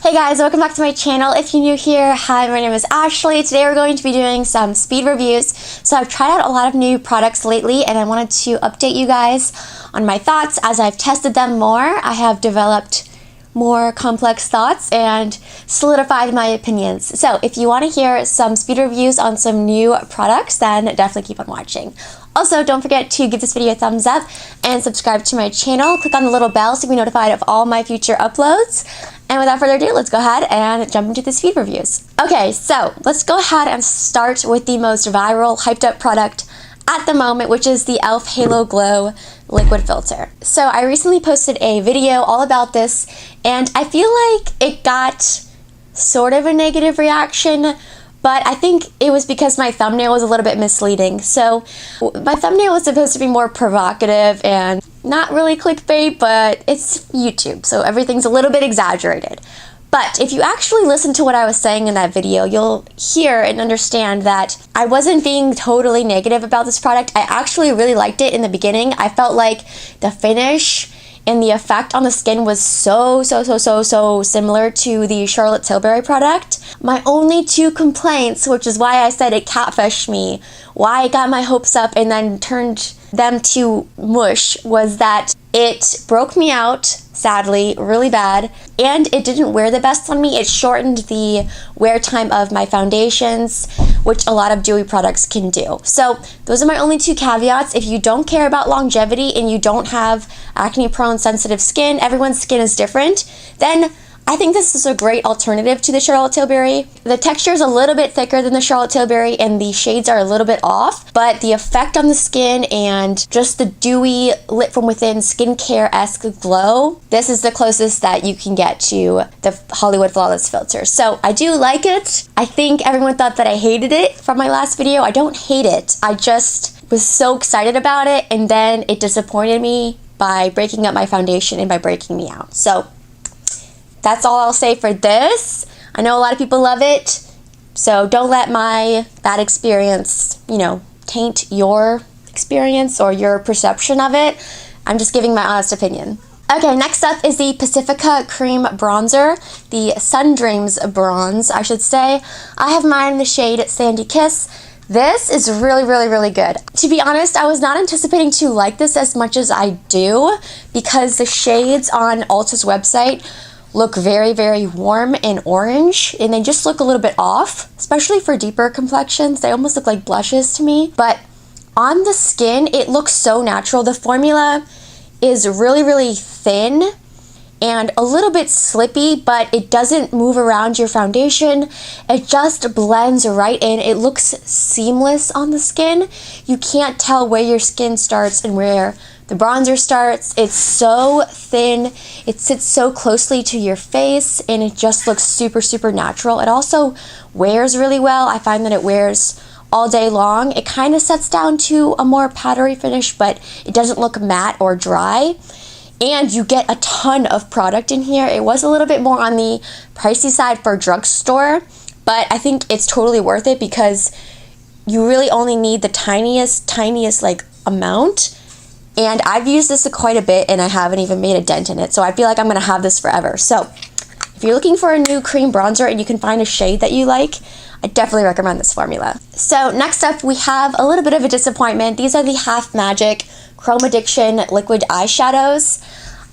Hey guys, welcome back to my channel. If you're new here, hi, my name is Ashley. Today we're going to be doing some speed reviews. So I've tried out a lot of new products lately and I wanted to update you guys on my thoughts as I've tested them more. I have developed more complex thoughts and solidified my opinions. So if you want to hear some speed reviews on some new products, then definitely keep on watching. Also, don't forget to give this video a thumbs up and subscribe to my channel. Click on the little bell so you can be notified of all my future uploads. And without further ado, let's go ahead and jump into the speed reviews. Okay, so let's go ahead and start with the most viral, hyped up product at the moment, which is the e.l.f. Halo Glow Liquid Filter. So I recently posted a video all about this, and I feel like it got sort of a negative reaction, but I think it was because my thumbnail was a little bit misleading. So my thumbnail was supposed to be more provocative and not really clickbait, but it's YouTube, so everything's a little bit exaggerated. But if you actually listen to what I was saying in that video, you'll hear and understand that I wasn't being totally negative about this product. I actually really liked it in the beginning. I felt like the finish and the effect on the skin was so similar to the Charlotte Tilbury product. My only two complaints, which is why I said it catfished me, why I got my hopes up and then turned them to mush, was that it broke me out, sadly, really bad, and it didn't wear the best on me. It shortened the wear time of my foundations, which a lot of dewy products can do. So those are my only two caveats. If you don't care about longevity and you don't have acne prone sensitive skin, everyone's skin is different, then I think this is a great alternative to the Charlotte Tilbury. The texture is a little bit thicker than the Charlotte Tilbury and the shades are a little bit off, but the effect on the skin and just the dewy lit from within skincare-esque glow, this is the closest that you can get to the Hollywood Flawless Filter. So I do like it. I think everyone thought that I hated it from my last video. I don't hate it. I just was so excited about it and then it disappointed me by breaking up my foundation and by breaking me out. So that's all I'll say for this. I know a lot of people love it, so don't let my bad experience, taint your experience or your perception of it. I'm just giving my honest opinion. Okay, next up is the Pacifica Cream Bronzer, the Sun Dreams Bronze, I should say. I have mine in the shade Sandy Kiss. This is really good. To be honest, I was not anticipating to like this as much as I do because the shades on Ulta's website look very warm and orange, and they just look a little bit off, especially for deeper complexions. They almost look like blushes to me, but on the skin it looks so natural. The formula is really thin and a little bit slippy, but it doesn't move around your foundation. It just blends right in. It looks seamless on the skin. You can't tell where your skin starts and where the bronzer starts. It's so thin, it sits so closely to your face, and it just looks super natural. It also wears really well. I find that it wears all day long. It kind of sets down to a more powdery finish, but it doesn't look matte or dry. And you get a ton of product in here. It was a little bit more on the pricey side for drugstore, but I think it's totally worth it because you really only need the tiniest like amount. And I've used this quite a bit and I haven't even made a dent in it, so I feel like I'm gonna have this forever. So if you're looking for a new cream bronzer and you can find a shade that you like, I definitely recommend this formula. So next up we have a little bit of a disappointment. These are the Half Magic Chromaddiction liquid eyeshadows.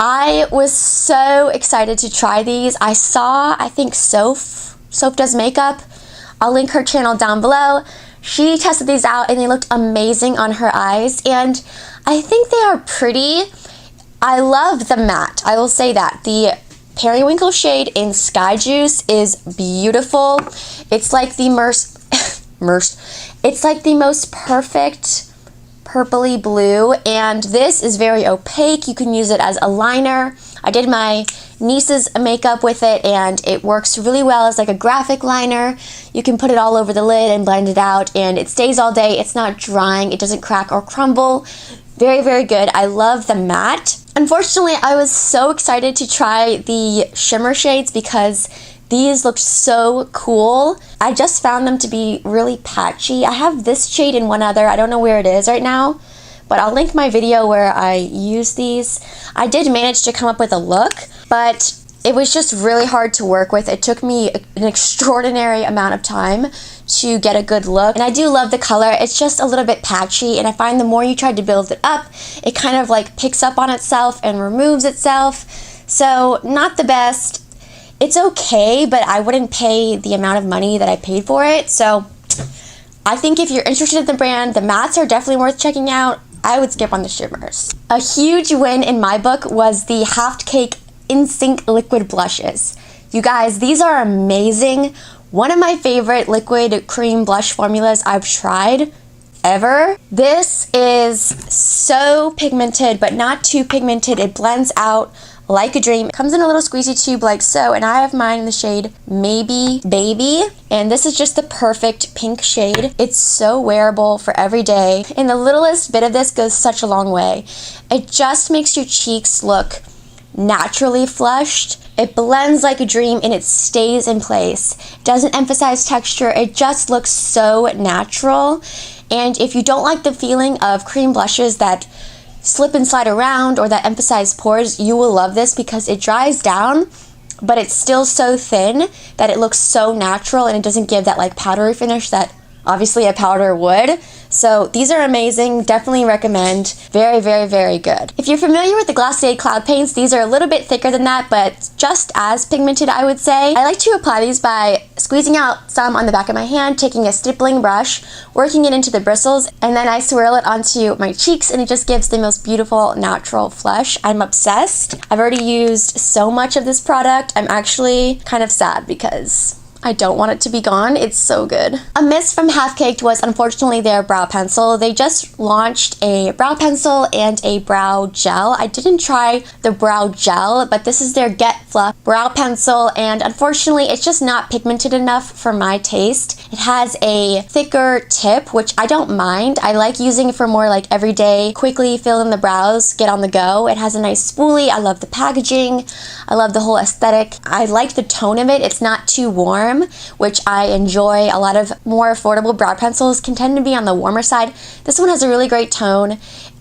I was so excited to try these. I saw, I think Soph does makeup. I'll link her channel down below. She tested these out and they looked amazing on her eyes, and I think they are pretty. I love the matte, I will say that. The Periwinkle shade in Sky Juice is beautiful. It's like the it's like the most perfect purpley blue, and this is very opaque. You can use it as a liner. I did my niece's makeup with it and it works really well as like a graphic liner. You can put it all over the lid and blend it out and it stays all day. It's not drying, it doesn't crack or crumble. Very good. I love the matte. Unfortunately, I was so excited to try the shimmer shades because these look so cool. I just found them to be really patchy. I have this shade and one other. I don't know where it is right now, but I'll link my video where I use these. I did manage to come up with a look, but it was just really hard to work with. It took me an extraordinary amount of time to get a good look. And I do love the color. It's just a little bit patchy, and I find the more you try to build it up, it kind of like picks up on itself and removes itself. So not the best. It's okay, but I wouldn't pay the amount of money that I paid for it. So I think if you're interested in the brand, the mattes are definitely worth checking out. I would skip on the shimmers. A huge win in my book was the Half Cake InSync liquid blushes. You guys, these are amazing. One of my favorite liquid cream blush formulas I've tried ever. This is so pigmented, but not too pigmented. It blends out like a dream. It comes in a little squeezy tube like so, and I have mine in the shade Maybe Baby, and this is just the perfect pink shade. It's so wearable for every day, and the littlest bit of this goes such a long way. It just makes your cheeks look naturally flushed. It blends like a dream and it stays in place. It doesn't emphasize texture. It just looks so natural. And if you don't like the feeling of cream blushes that slip and slide around or that emphasize pores, you will love this because it dries down, but it's still so thin that it looks so natural, and it doesn't give that like powdery finish that obviously a powder would. So these are amazing. Definitely recommend. Very, very, very good. If you're familiar with the Glossier Cloud Paints, these are a little bit thicker than that, but just as pigmented, I would say. I like to apply these by squeezing out some on the back of my hand, taking a stippling brush, working it into the bristles, and then I swirl it onto my cheeks, and it just gives the most beautiful natural flush. I'm obsessed. I've already used so much of this product. I'm actually kind of sad because I don't want it to be gone. It's so good. A miss from Half Caked was unfortunately their brow pencil. They just launched a brow pencil and a brow gel. I didn't try the brow gel, but this is their Get Fluff brow pencil, and unfortunately it's just not pigmented enough for my taste. It has a thicker tip, which I don't mind. I like using it for more like everyday, quickly fill in the brows, get on the go. It has a nice spoolie. I love the packaging. I love the whole aesthetic. I like the tone of it. It's not too warm, which I enjoy. A lot of more affordable brow pencils can tend to be on the warmer side. This one has a really great tone.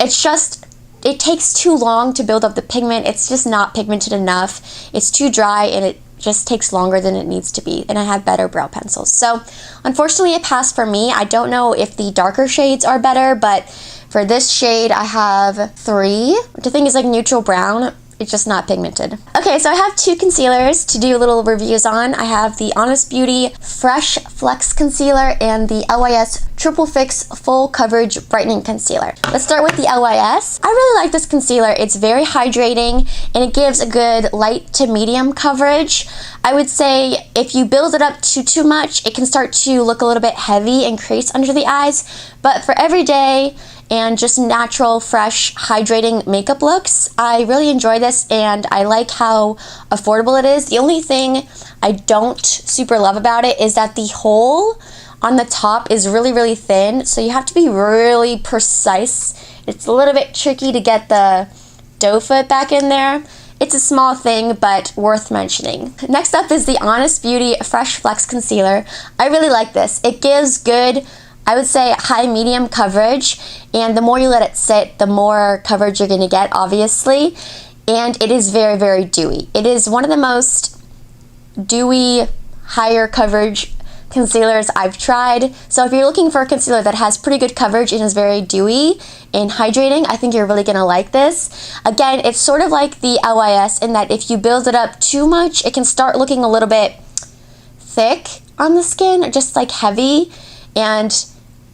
It's just, it takes too long to build up the pigment. It's just not pigmented enough. It's too dry, and it just takes longer than it needs to be, and I have better brow pencils. So unfortunately it passed for me. I don't know if the darker shades are better, but for this shade I have 3, which I think is like neutral brown. It's just not pigmented. Okay, so I have 2 concealers to do little reviews on. I have the Honest Beauty Fresh Flex Concealer and the LYS Triple Fix Full Coverage Brightening Concealer. Let's start with the LYS. I really like this concealer. It's very hydrating, and it gives a good light to medium coverage. I would say if you build it up too much, it can start to look a little bit heavy and crease under the eyes. But for every day and just natural, fresh, hydrating makeup looks, I really enjoy this, and I like how affordable it is. The only thing I don't super love about it is that the hole on the top is really, really thin, so you have to be really precise. It's a little bit tricky to get the doe foot back in there. It's a small thing, but worth mentioning. Next up is the Honest Beauty Fresh Flex Concealer. I really like this. It gives good, I would say, high medium coverage, and the more you let it sit, the more coverage you're gonna get, obviously. And it is very, very dewy. It is one of the most dewy, higher coverage concealers I've tried. So if you're looking for a concealer that has pretty good coverage and is very dewy and hydrating, I think you're really gonna like this. Again, it's sort of like the LYS in that if you build it up too much, it can start looking a little bit thick on the skin, just like heavy and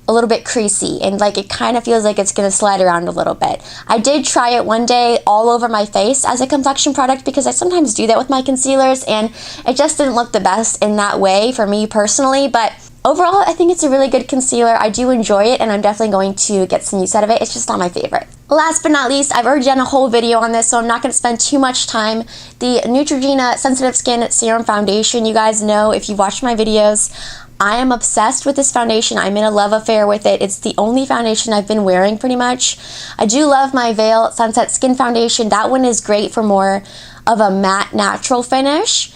a little bit creasy, and like it kind of feels like it's gonna slide around a little bit. I did try it one day all over my face as a complexion product because I sometimes do that with my concealers, and it just didn't look the best in that way for me personally. But overall, I think it's a really good concealer. I do enjoy it, and I'm definitely going to get some use out of it. It's just not my favorite. Last but not least, I've already done a whole video on this, so I'm not going to spend too much time. The Neutrogena Sensitive Skin Serum Foundation. You guys know, if you've watched my videos, I am obsessed with this foundation. I'm in a love affair with it. It's the only foundation I've been wearing pretty much. I do love my Veil Sunset Skin Foundation. That one is great for more of a matte natural finish.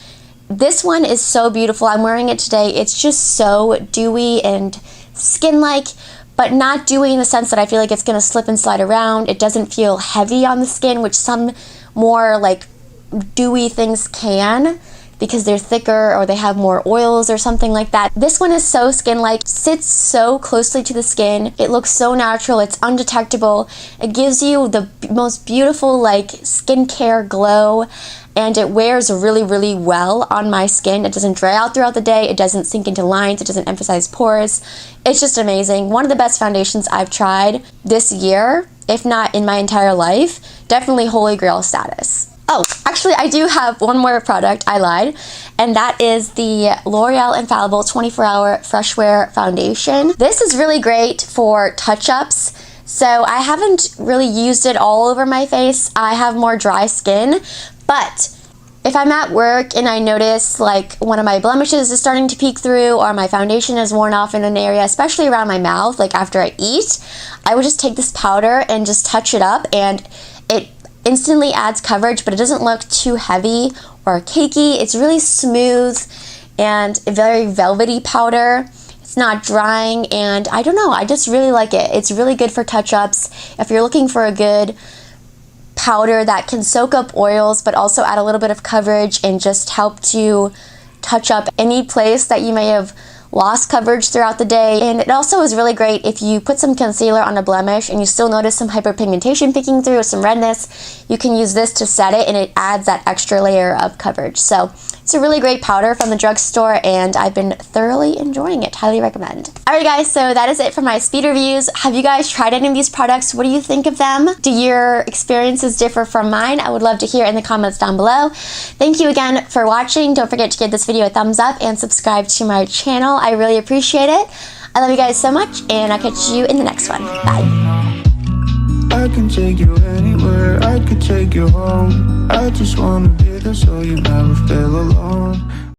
This one is so beautiful. I'm wearing it today. It's just so dewy and skin-like, but not dewy in the sense that I feel like it's going to slip and slide around. It doesn't feel heavy on the skin, which some more like dewy things can, because they're thicker or they have more oils or something like that. This one is so skin-like, sits so closely to the skin. It looks so natural, it's undetectable. It gives you the most beautiful like skincare glow, and it wears really, really well on my skin. It doesn't dry out throughout the day, it doesn't sink into lines, it doesn't emphasize pores. It's just amazing. One of the best foundations I've tried this year, if not in my entire life. Definitely holy grail status. Oh, actually I do have one more product, I lied, and that is the L'Oreal Infallible 24-Hour Freshware Foundation. This is really great for touch-ups. So I haven't really used it all over my face. I have more dry skin, but if I'm at work and I notice like one of my blemishes is starting to peek through, or my foundation is worn off in an area, especially around my mouth, like after I eat, I would just take this powder and just touch it up, and it instantly adds coverage, but it doesn't look too heavy or cakey. It's really smooth and a very velvety powder. It's not drying, and I don't know, I just really like it. It's really good for touch-ups. If you're looking for a good powder that can soak up oils but also add a little bit of coverage and just help to touch up any place that you may have lost coverage throughout the day. And it also is really great if you put some concealer on a blemish and you still notice some hyperpigmentation peeking through or some redness. You can use this to set it, and it adds that extra layer of coverage. So it's a really great powder from the drugstore, and I've been thoroughly enjoying it. Highly recommend. Alright guys, so that is it for my speed reviews. Have you guys tried any of these products? What do you think of them? Do your experiences differ from mine? I would love to hear in the comments down below. Thank you again for watching. Don't forget to give this video a thumbs up and subscribe to my channel. I really appreciate it. I love you guys so much, and I'll catch you in the next one. Bye. I can take you anywhere, I could take you home. I just wanna be there so you never feel alone.